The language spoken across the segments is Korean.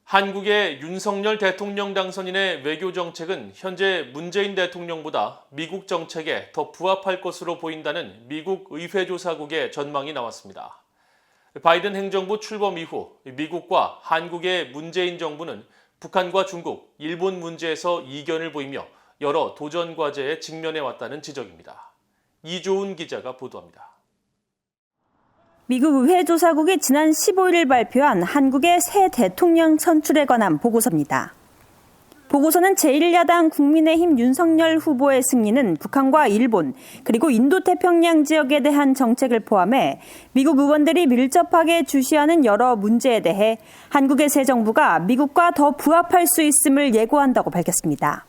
한국의 윤석열 대통령 당선인의 외교 정책은 현재 문재인 대통령보다 미국 정책에 더 부합할 것으로 보인다는 미국 의회조사국의 전망이 나왔습니다. 바이든 행정부 출범 이후 미국과 한국의 문재인 정부는 북한과 중국, 일본 문제에서 이견을 보이며 여러 도전 과제에 직면해 왔다는 지적입니다. 이조은 기자가 보도합니다. 미국 의회조사국이 지난 15일 발표한 한국의 새 대통령 선출에 관한 보고서입니다. 보고서는 제1야당 국민의힘 윤석열 후보의 승리는 북한과 일본, 그리고 인도태평양 지역에 대한 정책을 포함해 미국 의원들이 밀접하게 주시하는 여러 문제에 대해 한국의 새 정부가 미국과 더 부합할 수 있음을 예고한다고 밝혔습니다.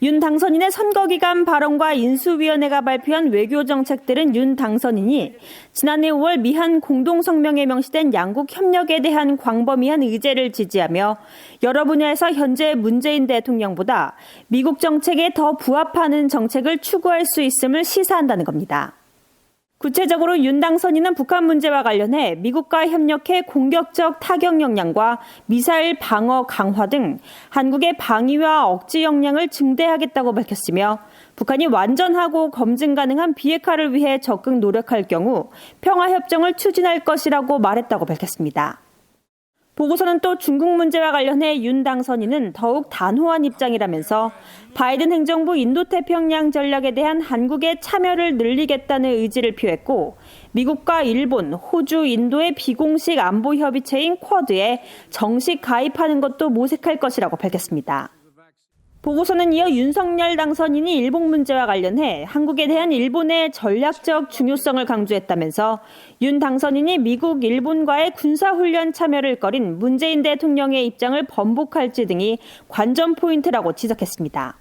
윤 당선인의 선거기간 발언과 인수위원회가 발표한 외교 정책들은 윤 당선인이 지난해 5월 미한 공동성명에 명시된 양국 협력에 대한 광범위한 의제를 지지하며 여러 분야에서 현재 문재인 대통령보다 미국 정책에 더 부합하는 정책을 추구할 수 있음을 시사한다는 겁니다. 구체적으로 윤 당선인은 북한 문제와 관련해 미국과 협력해 공격적 타격 역량과 미사일 방어 강화 등 한국의 방위와 억지 역량을 증대하겠다고 밝혔으며 북한이 완전하고 검증 가능한 비핵화를 위해 적극 노력할 경우 평화협정을 추진할 것이라고 말했다고 밝혔습니다. 보고서는 또 중국 문제와 관련해 윤 당선인은 더욱 단호한 입장이라면서 바이든 행정부 인도태평양 전략에 대한 한국의 참여를 늘리겠다는 의지를 표했고 미국과 일본, 호주, 인도의 비공식 안보협의체인 쿼드에 정식 가입하는 것도 모색할 것이라고 밝혔습니다. 보고서는 이어 윤석열 당선인이 일본 문제와 관련해 한국에 대한 일본의 전략적 중요성을 강조했다면서 윤 당선인이 미국, 일본과의 군사훈련 참여를 꺼린 문재인 대통령의 입장을 번복할지 등이 관전 포인트라고 지적했습니다.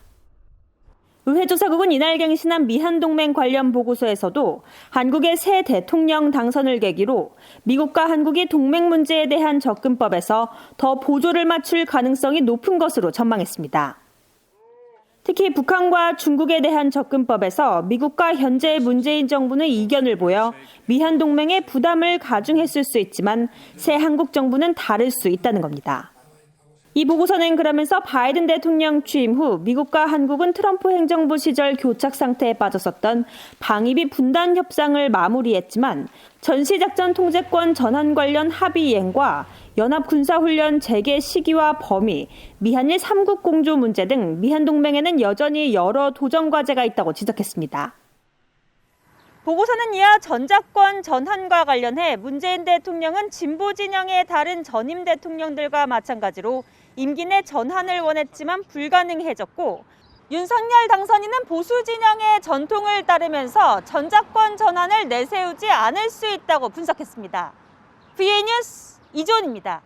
의회조사국은 이날 갱신한 미한동맹 관련 보고서에서도 한국의 새 대통령 당선을 계기로 미국과 한국이 동맹 문제에 대한 접근법에서 더 보조를 맞출 가능성이 높은 것으로 전망했습니다. 특히 북한과 중국에 대한 접근법에서 미국과 현재 문재인 정부는 이견을 보여 미한 동맹에 부담을 가중했을 수 있지만 새 한국 정부는 다를 수 있다는 겁니다. 이 보고서는 그러면서 바이든 대통령 취임 후 미국과 한국은 트럼프 행정부 시절 교착 상태에 빠졌었던 방위비 분담 협상을 마무리했지만 전시작전 통제권 전환 관련 합의 이행과 연합군사훈련 재개 시기와 범위, 미한일 3국 공조 문제 등 미한 동맹에는 여전히 여러 도전 과제가 있다고 지적했습니다. 보고서는 이어 전작권 전환과 관련해 문재인 대통령은 진보 진영의 다른 전임 대통령들과 마찬가지로 임기 내 전환을 원했지만 불가능해졌고 윤석열 당선인은 보수 진영의 전통을 따르면서 전작권 전환을 내세우지 않을 수 있다고 분석했습니다. VA 뉴스 이조은입니다.